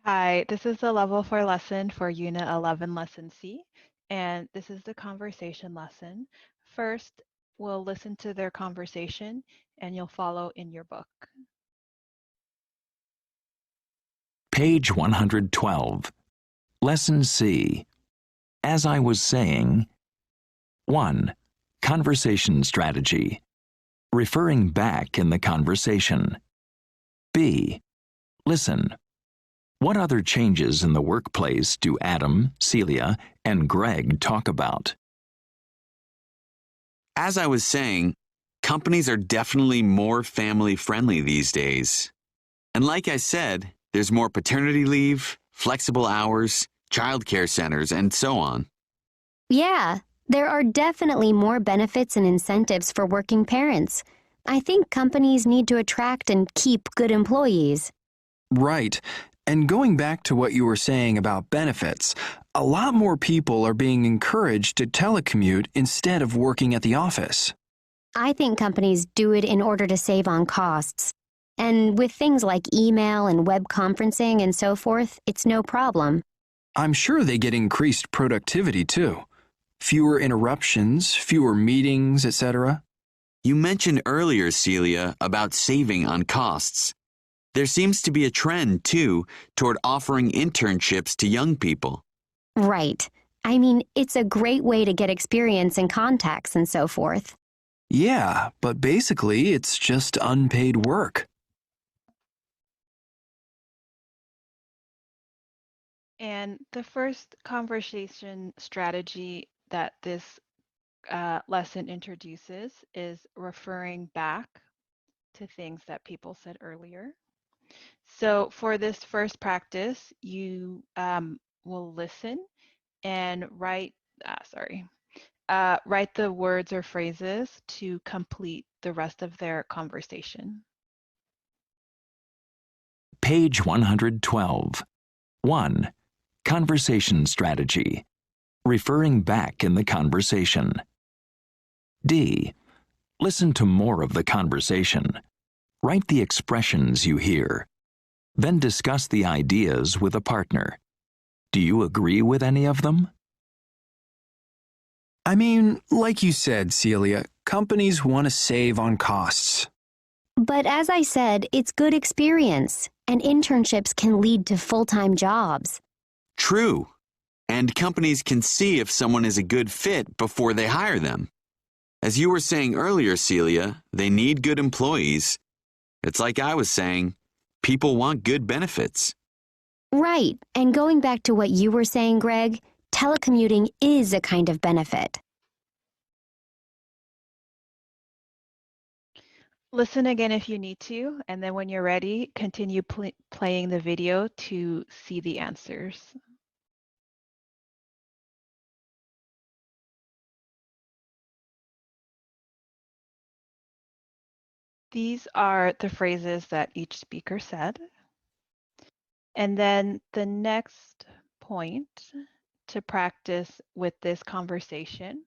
Hi, this is the Level 4 lesson for Unit 11, Lesson C, and this is the conversation lesson. First, we'll listen to their conversation, and you'll follow in your book. Page 112. Lesson C. As I was saying, 1. Conversation strategy. Referring back in the conversation. B. Listen. What other changes in the workplace do Adam, Celia, and Greg talk about? As I was saying, companies are definitely more family friendly these days. And like I said, there's more paternity leave, flexible hours, childcare centers, and so on. Yeah, there are definitely more benefits and incentives for working parents. I think companies need to attract and keep good employees. Right. And going back to what you were saying about benefits, a lot more people are being encouraged to telecommute instead of working at the office. I think companies do it in order to save on costs. And with things like email and web conferencing and so forth, it's no problem. I'm sure they get increased productivity too. Fewer interruptions, fewer meetings, etc. You mentioned earlier, Celia, about saving on costs. There seems to be a trend, too, toward offering internships to young people. Right. I mean, it's a great way to get experience and contacts and so forth. Yeah, but basically it's just unpaid work. And the first conversation strategy that this lesson introduces is referring back to things that people said earlier. So for this first practice, you will listen and write the words or phrases to complete the rest of their conversation. Page 112. 1. Conversation strategy. Referring back in the conversation. D. Listen to more of the conversation. Write the expressions you hear. Then discuss the ideas with a partner. Do you agree with any of them? I mean, like you said, Celia, companies want to save on costs. But as I said, it's good experience, and internships can lead to full-time jobs. True. And companies can see if someone is a good fit before they hire them. As you were saying earlier, Celia, they need good employees. It's like I was saying, people want good benefits. Right, and going back to what you were saying, Greg, telecommuting is a kind of benefit. Listen again if you need to, and then when you're ready, continue playing the video to see the answers. These are the phrases that each speaker said. And then the next point to practice with this conversation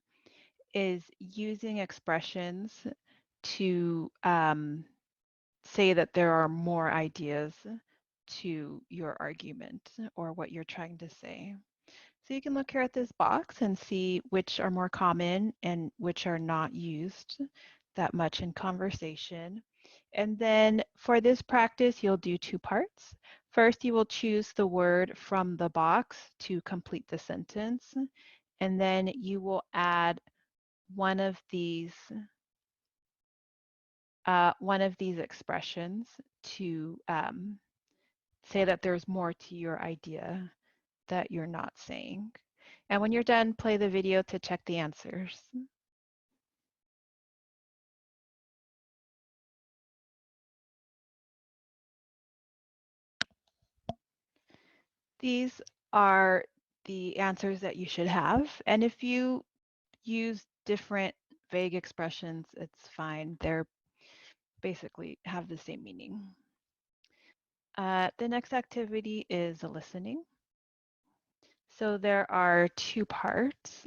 is using expressions to say that there are more ideas to your argument or what you're trying to say. So you can look here at this box and see which are more common and which are not used that much in conversation. And then for this practice, you'll do two parts. First, you will choose the word from the box to complete the sentence. And then you will add one of these expressions to say that there's more to your idea that you're not saying. And when you're done, play the video to check the answers. These are the answers that you should have. And if you use different vague expressions, it's fine. They're basically have the same meaning. The next activity is listening. So there are two parts.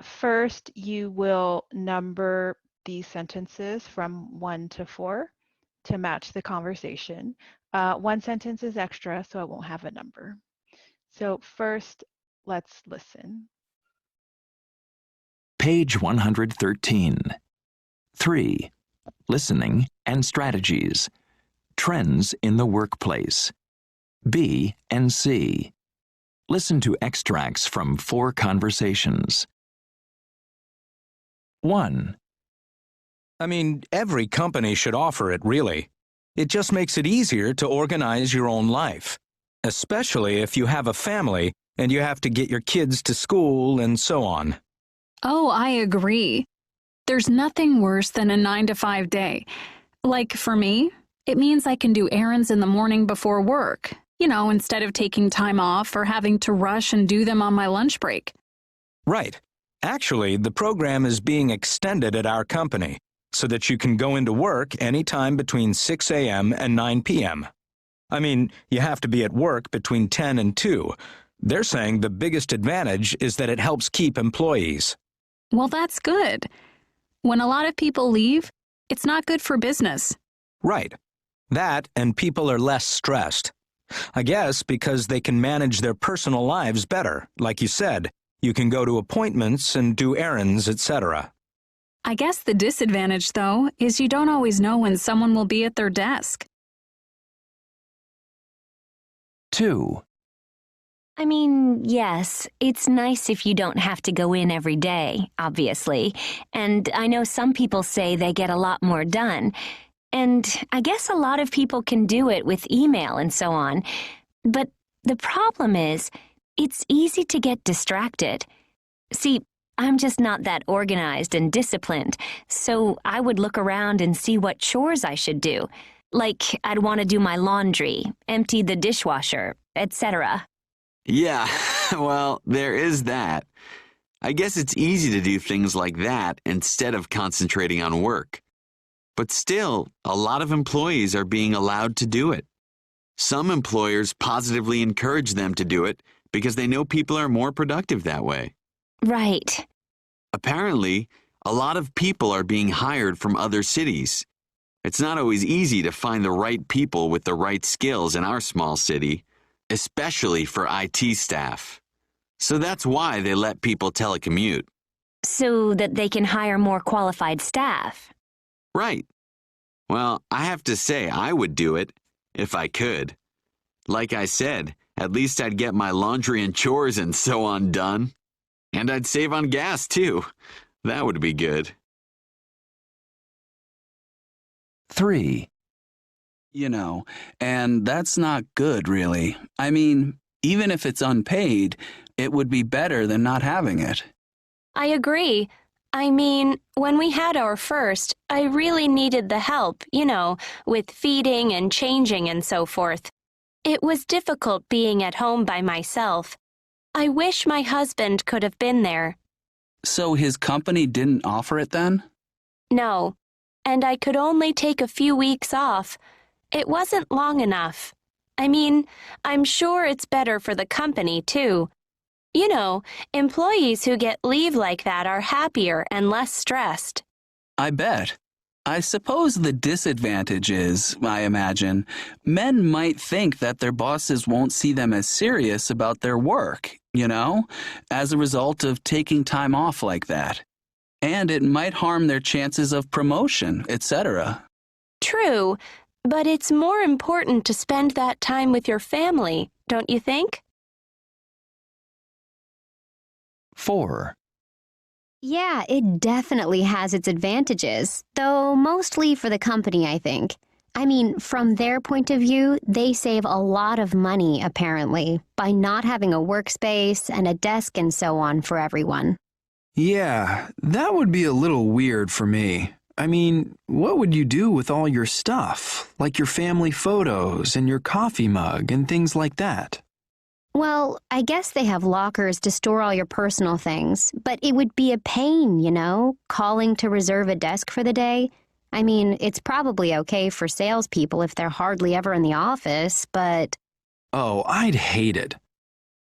First, you will number these sentences from 1 to 4 to match the conversation. One sentence is extra, so it won't have a number. So first, let's listen. Page 113. 3. Listening and strategies. Trends in the workplace. B and C. Listen to extracts from 4 conversations. 1. I mean, every company should offer it, really. It just makes it easier to organize your own life, especially if you have a family and you have to get your kids to school and so on. Oh, I agree. There's nothing worse than a 9-to-5 day. Like for me, it means I can do errands in the morning before work, instead of taking time off or having to rush and do them on my lunch break. Right. Actually, the program is being extended at our company so that you can go into work anytime between 6 a.m. and 9 p.m. I mean, you have to be at work between 10 and 2. They're saying the biggest advantage is that it helps keep employees. Well, that's good. When a lot of people leave, it's not good for business. Right. That, and people are less stressed. I guess because they can manage their personal lives better. Like you said, you can go to appointments and do errands, etc. I guess the disadvantage, though, is you don't always know when someone will be at their desk. 2. I mean, yes, it's nice if you don't have to go in every day, obviously. And I know some people say they get a lot more done. And I guess a lot of people can do it with email and so on. But the problem is, it's easy to get distracted. See, I'm just not that organized and disciplined, so I would look around and see what chores I should do. Like, I'd want to do my laundry, empty the dishwasher, etc. Yeah, well, there is that. I guess it's easy to do things like that instead of concentrating on work. But still, a lot of employees are being allowed to do it. Some employers positively encourage them to do it because they know people are more productive that way. Right. Apparently, a lot of people are being hired from other cities. It's not always easy to find the right people with the right skills in our small city, especially for IT staff. So that's why they let people telecommute. So that they can hire more qualified staff. Right. Well, I have to say I would do it, if I could. Like I said, at least I'd get my laundry and chores and so on done. And I'd save on gas, too. That would be good. 3. And that's not good, really. I mean, even if it's unpaid, it would be better than not having it. I agree. I mean, when we had our first, I really needed the help, with feeding and changing and so forth. It was difficult being at home by myself. I wish my husband could have been there. So his company didn't offer it then? No, and I could only take a few weeks off. It wasn't long enough. I mean, I'm sure it's better for the company, too. Employees who get leave like that are happier and less stressed. I bet. I suppose the disadvantage is, I imagine, men might think that their bosses won't see them as serious about their work, as a result of taking time off like that. And it might harm their chances of promotion, etc. True, but it's more important to spend that time with your family, don't you think? 4. Yeah, it definitely has its advantages, though mostly for the company, I think. I mean, from their point of view, they save a lot of money, apparently, by not having a workspace and a desk and so on for everyone. Yeah, that would be a little weird for me. I mean, what would you do with all your stuff, like your family photos and your coffee mug and things like that? Well, I guess they have lockers to store all your personal things, but it would be a pain, calling to reserve a desk for the day. I mean, it's probably okay for salespeople if they're hardly ever in the office, but... Oh, I'd hate it.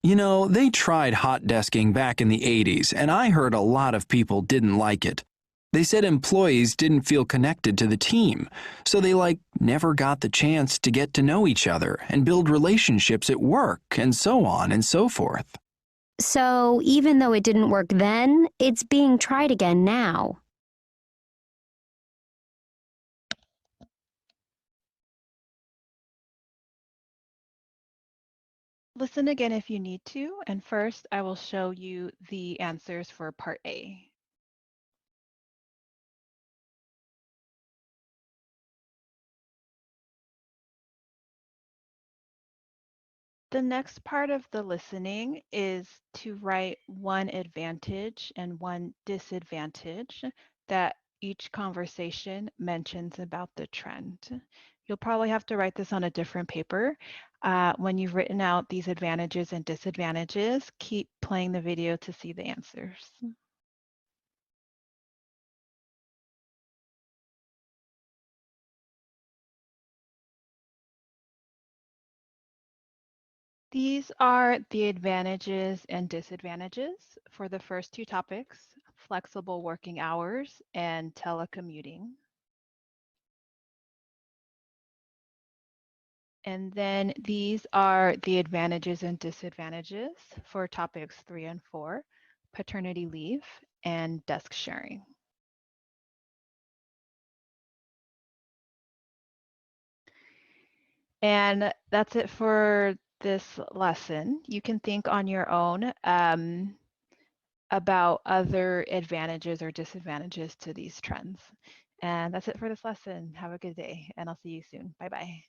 They tried hot desking back in the 80s, and I heard a lot of people didn't like it. They said employees didn't feel connected to the team, so they never got the chance to get to know each other and build relationships at work and so on and so forth. So even though it didn't work then, it's being tried again now. Listen again if you need to, and first I will show you the answers for part A. The next part of the listening is to write one advantage and one disadvantage that each conversation mentions about the trend. You'll probably have to write this on a different paper. When you've written out these advantages and disadvantages, keep playing the video to see the answers. These are the advantages and disadvantages for the first two topics, flexible working hours and telecommuting. And then these are the advantages and disadvantages for topics 3 and 4, paternity leave and desk sharing. And that's it for this lesson. You can think on your own about other advantages or disadvantages to these trends. And that's it for this lesson. Have a good day, and I'll see you soon. Bye-bye.